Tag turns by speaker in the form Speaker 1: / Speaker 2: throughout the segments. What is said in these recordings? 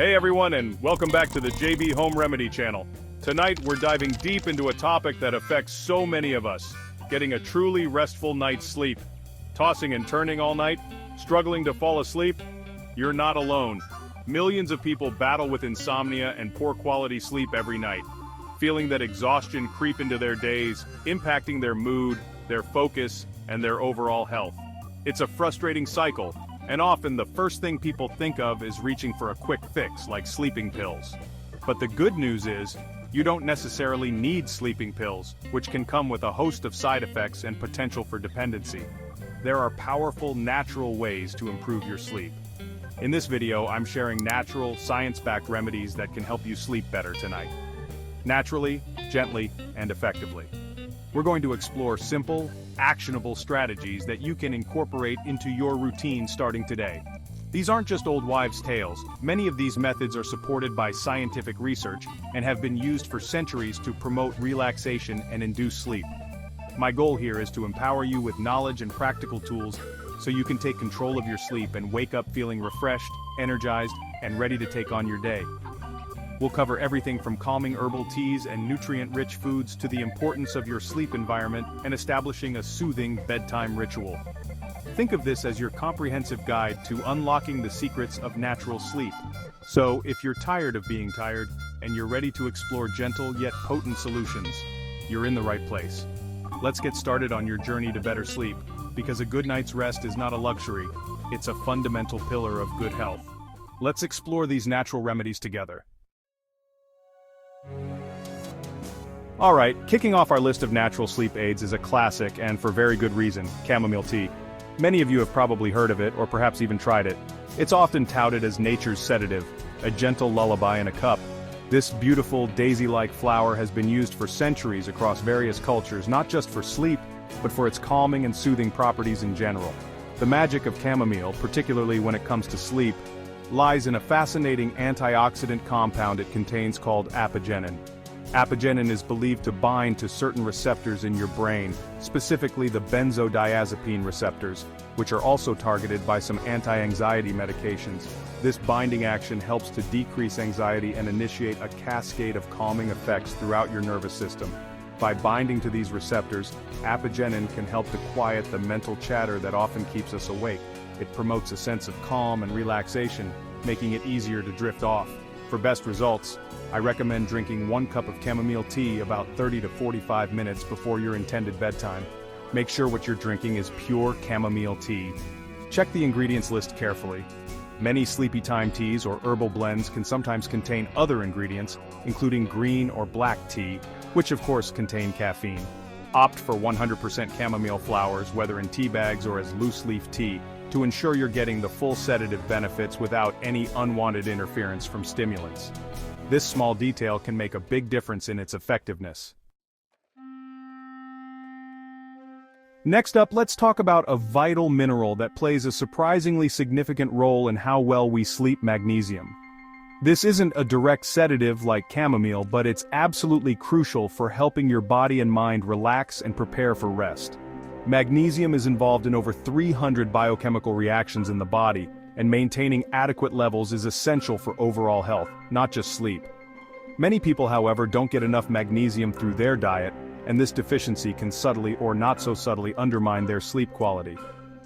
Speaker 1: Hey everyone, and welcome back to the JB Home Remedy channel. Tonight we're diving deep into a topic that affects so many of us, getting a truly restful night's sleep. Tossing and turning all night? Struggling to fall asleep? You're not alone. Millions of people battle with insomnia and poor quality sleep every night, feeling that exhaustion creep into their days, impacting their mood, their focus, and their overall health. It's a frustrating cycle, and often the first thing people think of is reaching for a quick fix like sleeping pills. But the good news is, you don't necessarily need sleeping pills, which can come with a host of side effects and potential for dependency. There are powerful, natural ways to improve your sleep. In this video, I'm sharing natural, science-backed remedies that can help you sleep better tonight. Naturally, gently, and effectively. We're going to explore simple, actionable strategies that you can incorporate into your routine starting today. These aren't just old wives' tales. Many of these methods are supported by scientific research and have been used for centuries to promote relaxation and induce sleep. My goal here is to empower you with knowledge and practical tools so you can take control of your sleep and wake up feeling refreshed, energized, and ready to take on your day. We'll cover everything from calming herbal teas and nutrient-rich foods to the importance of your sleep environment and establishing a soothing bedtime ritual. Think of this as your comprehensive guide to unlocking the secrets of natural sleep. So, if you're tired of being tired and you're ready to explore gentle yet potent solutions, you're in the right place. Let's get started on your journey to better sleep, because a good night's rest is not a luxury, it's a fundamental pillar of good health. Let's explore these natural remedies together. Alright, kicking off our list of natural sleep aids is a classic, and for very good reason, chamomile tea. Many of you have probably heard of it, or perhaps even tried it. It's often touted as nature's sedative, a gentle lullaby in a cup. This beautiful, daisy-like flower has been used for centuries across various cultures, not just for sleep, but for its calming and soothing properties in general. The magic of chamomile, particularly when it comes to sleep, lies in a fascinating antioxidant compound it contains called apigenin. Apigenin is believed to bind to certain receptors in your brain, specifically the benzodiazepine receptors, which are also targeted by some anti-anxiety medications. This binding action helps to decrease anxiety and initiate a cascade of calming effects throughout your nervous system. By binding to these receptors, apigenin can help to quiet the mental chatter that often keeps us awake. It promotes a sense of calm and relaxation, making it easier to drift off. For best results, I recommend drinking 1 cup of chamomile tea about 30 to 45 minutes before your intended bedtime. Make sure what you're drinking is pure chamomile tea. Check the ingredients list carefully. Many sleepy time teas or herbal blends can sometimes contain other ingredients, including green or black tea, which of course contain caffeine. Opt for 100% chamomile flowers, whether in tea bags or as loose leaf tea, to ensure you're getting the full sedative benefits without any unwanted interference from stimulants. This small detail can make a big difference in its effectiveness. Next up, let's talk about a vital mineral that plays a surprisingly significant role in how well we sleep: magnesium. This isn't a direct sedative like chamomile, but it's absolutely crucial for helping your body and mind relax and prepare for rest. Magnesium is involved in over 300 biochemical reactions in the body, and maintaining adequate levels is essential for overall health, not just sleep. Many people, however, don't get enough magnesium through their diet, and this deficiency can subtly or not so subtly undermine their sleep quality.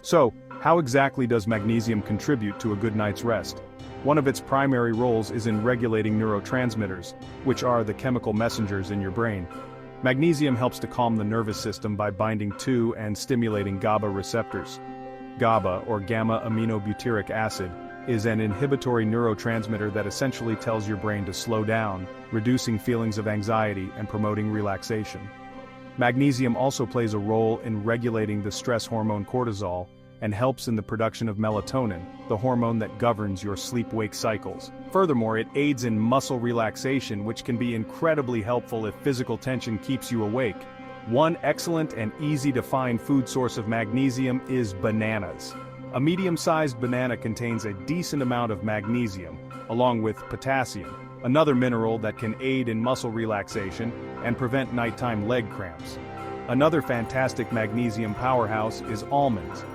Speaker 1: So, how exactly does magnesium contribute to a good night's rest? One of its primary roles is in regulating neurotransmitters, which are the chemical messengers in your brain. Magnesium helps to calm the nervous system by binding to and stimulating GABA receptors. GABA, or gamma-aminobutyric acid, is an inhibitory neurotransmitter that essentially tells your brain to slow down, reducing feelings of anxiety and promoting relaxation. Magnesium also plays a role in regulating the stress hormone cortisol, and helps in the production of melatonin, the hormone that governs your sleep-wake cycles. Furthermore, it aids in muscle relaxation, which can be incredibly helpful if physical tension keeps you awake. One excellent and easy-to-find food source of magnesium is bananas. A medium-sized banana contains a decent amount of magnesium, along with potassium, another mineral that can aid in muscle relaxation and prevent nighttime leg cramps. Another fantastic magnesium powerhouse is almonds.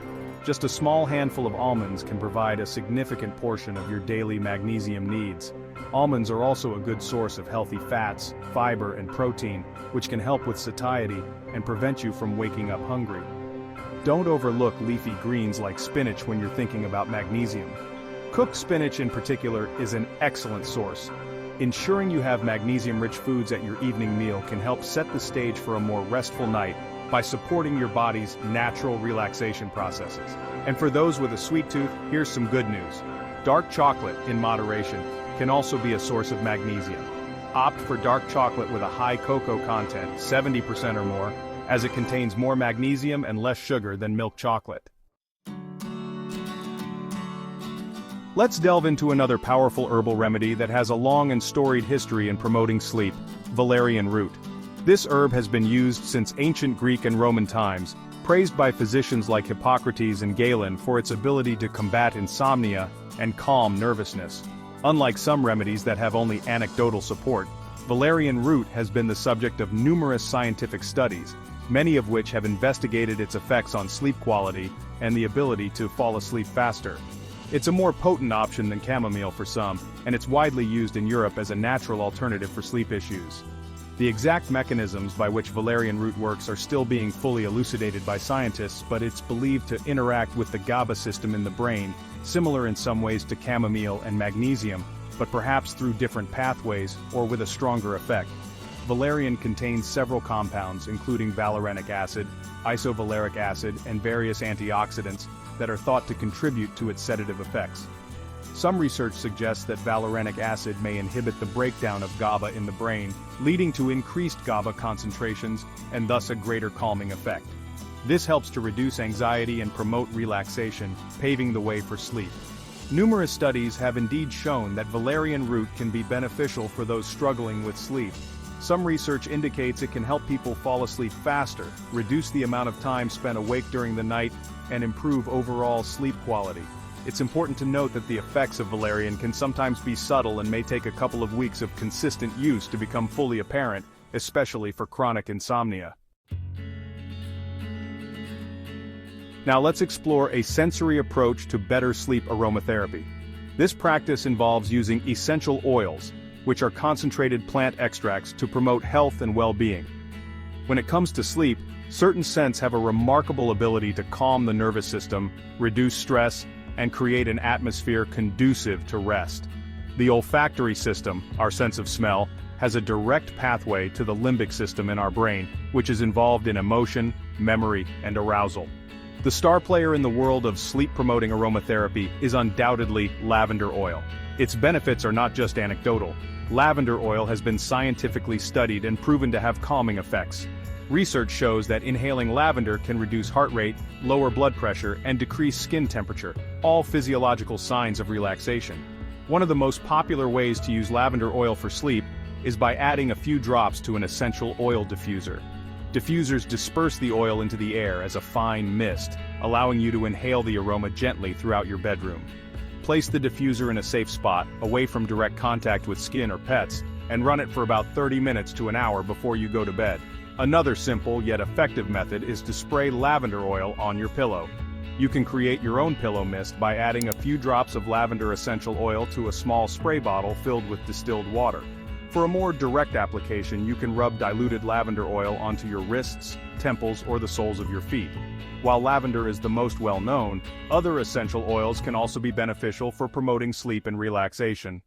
Speaker 1: Just a small handful of almonds can provide a significant portion of your daily magnesium needs. Almonds are also a good source of healthy fats, fiber, and protein, which can help with satiety and prevent you from waking up hungry. Don't overlook leafy greens like spinach when you're thinking about magnesium. Cooked spinach in particular is an excellent source. Ensuring you have magnesium-rich foods at your evening meal can help set the stage for a more restful night by supporting your body's natural relaxation processes. And for those with a sweet tooth, here's some good news. Dark chocolate, in moderation, can also be a source of magnesium. Opt for dark chocolate with a high cocoa content, 70% or more, as it contains more magnesium and less sugar than milk chocolate. Let's delve into another powerful herbal remedy that has a long and storied history in promoting sleep: valerian root. This herb has been used since ancient Greek and Roman times, praised by physicians like Hippocrates and Galen for its ability to combat insomnia and calm nervousness. Unlike some remedies that have only anecdotal support, valerian root has been the subject of numerous scientific studies, many of which have investigated its effects on sleep quality and the ability to fall asleep faster. It's a more potent option than chamomile for some, and it's widely used in Europe as a natural alternative for sleep issues. The exact mechanisms by which valerian root works are still being fully elucidated by scientists, but it's believed to interact with the GABA system in the brain, similar in some ways to chamomile and magnesium, but perhaps through different pathways or with a stronger effect. Valerian contains several compounds, including valerianic acid, isovaleric acid, and various antioxidants that are thought to contribute to its sedative effects. Some research suggests that valerianic acid may inhibit the breakdown of GABA in the brain, leading to increased GABA concentrations and thus a greater calming effect. This helps to reduce anxiety and promote relaxation, paving the way for sleep. Numerous studies have indeed shown that valerian root can be beneficial for those struggling with sleep. Some research indicates it can help people fall asleep faster, reduce the amount of time spent awake during the night, and improve overall sleep quality. It's important to note that the effects of valerian can sometimes be subtle and may take a couple of weeks of consistent use to become fully apparent, especially for chronic insomnia. Now let's explore a sensory approach to better sleep aromatherapy. This practice involves using essential oils, which are concentrated plant extracts to promote health and well-being. When it comes to sleep, certain scents have a remarkable ability to calm the nervous system, reduce stress, and create an atmosphere conducive to rest. The olfactory system, our sense of smell, has a direct pathway to the limbic system in our brain, which is involved in emotion, memory, and arousal. The star player in the world of sleep-promoting aromatherapy is undoubtedly lavender oil. Its benefits are not just anecdotal. Lavender oil has been scientifically studied and proven to have calming effects. Research shows that inhaling lavender can reduce heart rate, lower blood pressure, and decrease skin temperature, all physiological signs of relaxation. One of the most popular ways to use lavender oil for sleep is by adding a few drops to an essential oil diffuser. Diffusers disperse the oil into the air as a fine mist, allowing you to inhale the aroma gently throughout your bedroom. Place the diffuser in a safe spot, away from direct contact with skin or pets, and run it for about 30 minutes to an hour before you go to bed. Another simple yet effective method is to spray lavender oil on your pillow. You can create your own pillow mist by adding a few drops of lavender essential oil to a small spray bottle filled with distilled water. For a more direct application, you can rub diluted lavender oil onto your wrists, temples, or the soles of your feet. While lavender is the most well-known, other essential oils can also be beneficial for promoting sleep and relaxation.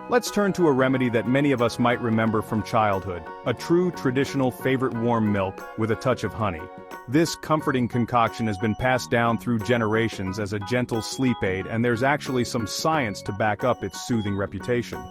Speaker 1: Let's turn to a remedy that many of us might remember from childhood, a true traditional favorite: warm milk with a touch of honey. This comforting concoction has been passed down through generations as a gentle sleep aid, and there's actually some science to back up its soothing reputation.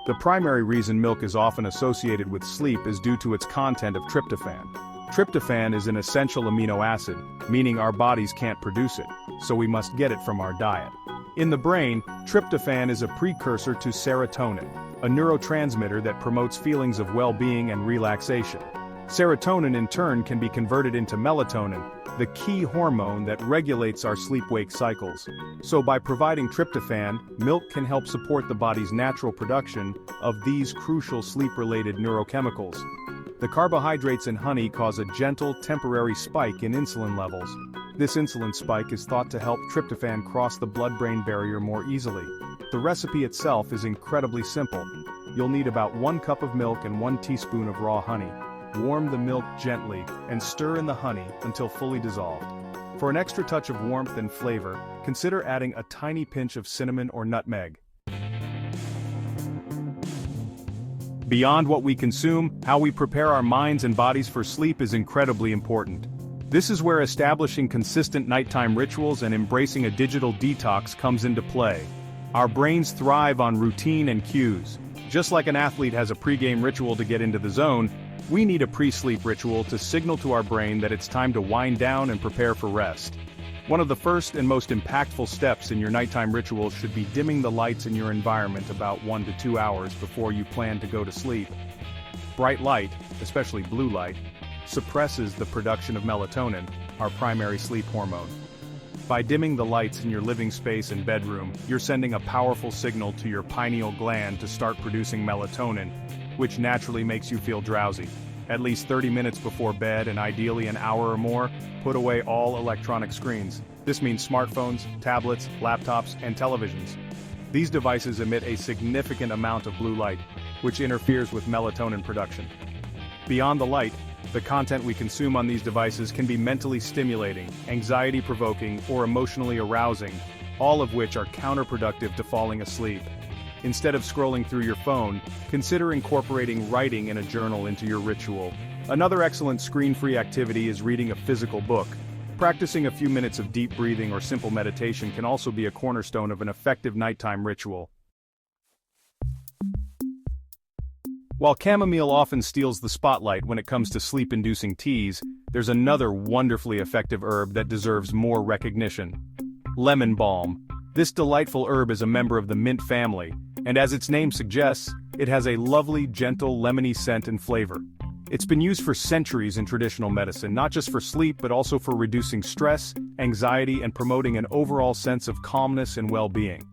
Speaker 1: The primary reason milk is often associated with sleep is due to its content of tryptophan. Tryptophan is an essential amino acid, meaning our bodies can't produce it, so we must get it from our diet. In the brain, tryptophan is a precursor to serotonin, a neurotransmitter that promotes feelings of well-being and relaxation. Serotonin in turn can be converted into melatonin, the key hormone that regulates our sleep-wake cycles. So by providing tryptophan, milk can help support the body's natural production of these crucial sleep-related neurochemicals. The carbohydrates in honey cause a gentle, temporary spike in insulin levels. This insulin spike is thought to help tryptophan cross the blood-brain barrier more easily. The recipe itself is incredibly simple. You'll need about 1 cup of milk and 1 teaspoon of raw honey. Warm the milk gently and stir in the honey until fully dissolved. For an extra touch of warmth and flavor, consider adding a tiny pinch of cinnamon or nutmeg. Beyond what we consume, how we prepare our minds and bodies for sleep is incredibly important. This is where establishing consistent nighttime rituals and embracing a digital detox comes into play. Our brains thrive on routine and cues. Just like an athlete has a pre-game ritual to get into the zone, we need a pre-sleep ritual to signal to our brain that it's time to wind down and prepare for rest. One of the first and most impactful steps in your nighttime ritual should be dimming the lights in your environment about 1 to 2 hours before you plan to go to sleep. Bright light, especially blue light, suppresses the production of melatonin, our primary sleep hormone. By dimming the lights in your living space and bedroom, you're sending a powerful signal to your pineal gland to start producing melatonin, which naturally makes you feel drowsy. At least 30 minutes before bed, and ideally an hour or more, put away all electronic screens. This means smartphones, tablets, laptops, and televisions. These devices emit a significant amount of blue light, which interferes with melatonin production. Beyond the light, the content we consume on these devices can be mentally stimulating, anxiety-provoking, or emotionally arousing, all of which are counterproductive to falling asleep. Instead of scrolling through your phone, consider incorporating writing in a journal into your ritual. Another excellent screen-free activity is reading a physical book. Practicing a few minutes of deep breathing or simple meditation can also be a cornerstone of an effective nighttime ritual. While chamomile often steals the spotlight when it comes to sleep-inducing teas, there's another wonderfully effective herb that deserves more recognition. Lemon balm. This delightful herb is a member of the mint family, and as its name suggests, it has a lovely, gentle, lemony scent and flavor. It's been used for centuries in traditional medicine, not just for sleep but also for reducing stress, anxiety, and promoting an overall sense of calmness and well-being.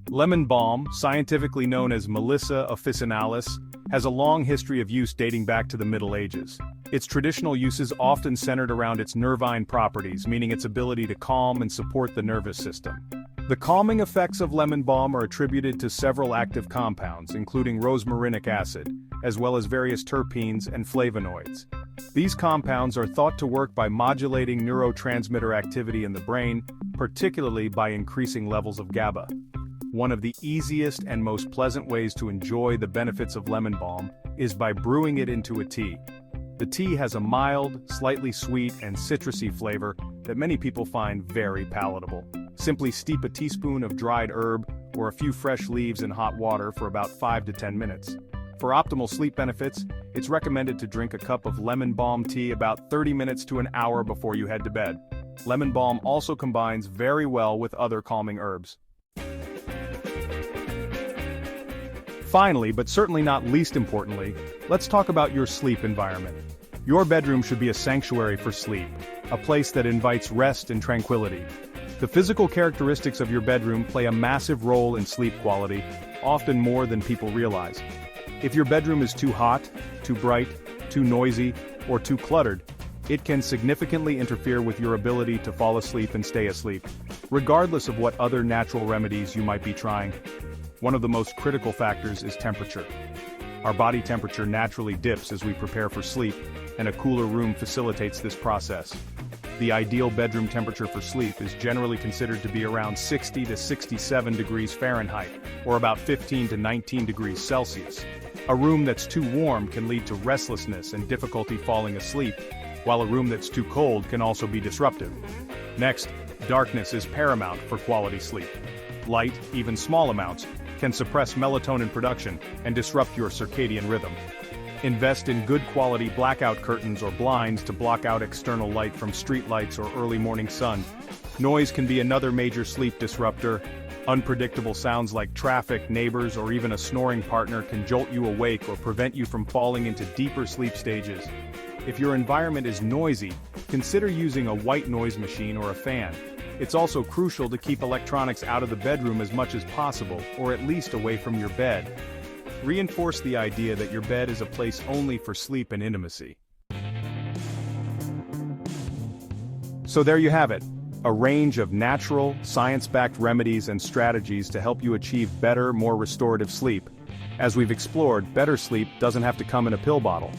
Speaker 1: Lemon balm, scientifically known as Melissa officinalis, has a long history of use dating back to the Middle Ages. Its traditional use is often centered around its nervine properties, meaning its ability to calm and support the nervous system. The calming effects of lemon balm are attributed to several active compounds, including rosmarinic acid, as well as various terpenes and flavonoids. These compounds are thought to work by modulating neurotransmitter activity in the brain, particularly by increasing levels of GABA. One of the easiest and most pleasant ways to enjoy the benefits of lemon balm is by brewing it into a tea. The tea has a mild, slightly sweet and citrusy flavor that many people find very palatable. Simply steep a teaspoon of dried herb or a few fresh leaves in hot water for about 5 to 10 minutes. For optimal sleep benefits, it's recommended to drink a cup of lemon balm tea about 30 minutes to an hour before you head to bed. Lemon balm also combines very well with other calming herbs. Finally, but certainly not least importantly, let's talk about your sleep environment. Your bedroom should be a sanctuary for sleep, a place that invites rest and tranquility. The physical characteristics of your bedroom play a massive role in sleep quality, often more than people realize. If your bedroom is too hot, too bright, too noisy, or too cluttered, it can significantly interfere with your ability to fall asleep and stay asleep, regardless of what other natural remedies you might be trying. One of the most critical factors is temperature. Our body temperature naturally dips as we prepare for sleep, and a cooler room facilitates this process. The ideal bedroom temperature for sleep is generally considered to be around 60 to 67 degrees Fahrenheit, or about 15 to 19 degrees Celsius. A room that's too warm can lead to restlessness and difficulty falling asleep, while a room that's too cold can also be disruptive. Next, darkness is paramount for quality sleep. Light, even small amounts, can suppress melatonin production and disrupt your circadian rhythm. Invest in good quality blackout curtains or blinds to block out external light from street lights or early morning sun. Noise can be another major sleep disruptor. Unpredictable sounds like traffic, neighbors, or even a snoring partner can jolt you awake or prevent you from falling into deeper sleep stages. If your environment is noisy, consider using a white noise machine or a fan. It's also crucial to keep electronics out of the bedroom as much as possible, or at least away from your bed. reinforce the idea that your bed is a place only for sleep and intimacy. So there you have it, a range of natural, science-backed remedies and strategies to help you achieve better, more restorative sleep. As we've explored, better sleep doesn't have to come in a pill bottle.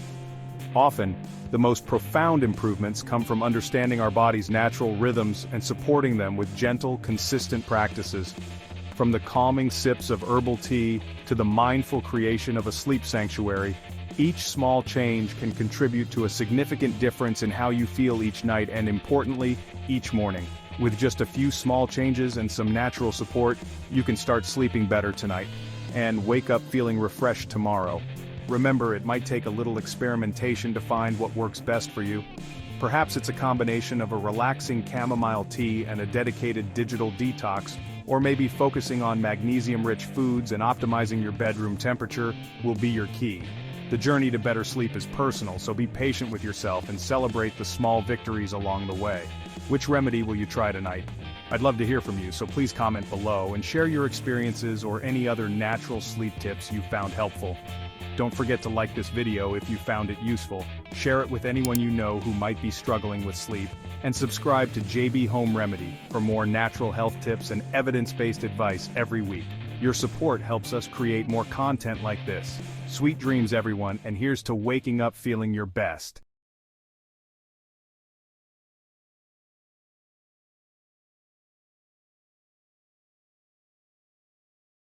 Speaker 1: Often, the most profound improvements come from understanding our body's natural rhythms and supporting them with gentle, consistent practices. From the calming sips of herbal tea to the mindful creation of a sleep sanctuary, each small change can contribute to a significant difference in how you feel each night and, importantly, each morning. With just a few small changes and some natural support, you can start sleeping better tonight and wake up feeling refreshed tomorrow. Remember, it might take a little experimentation to find what works best for you. Perhaps it's a combination of a relaxing chamomile tea and a dedicated digital detox, or maybe focusing on magnesium-rich foods and optimizing your bedroom temperature will be your key. The journey to better sleep is personal, so be patient with yourself and celebrate the small victories along the way. Which remedy will you try tonight? I'd love to hear from you, so please comment below and share your experiences or any other natural sleep tips you found helpful. Don't forget to like this video if you found it useful, share it with anyone you know who might be struggling with sleep, and subscribe to JB Home Remedy for more natural health tips and evidence-based advice every week. Your support helps us create more content like this. Sweet dreams, everyone, and here's to waking up feeling your best.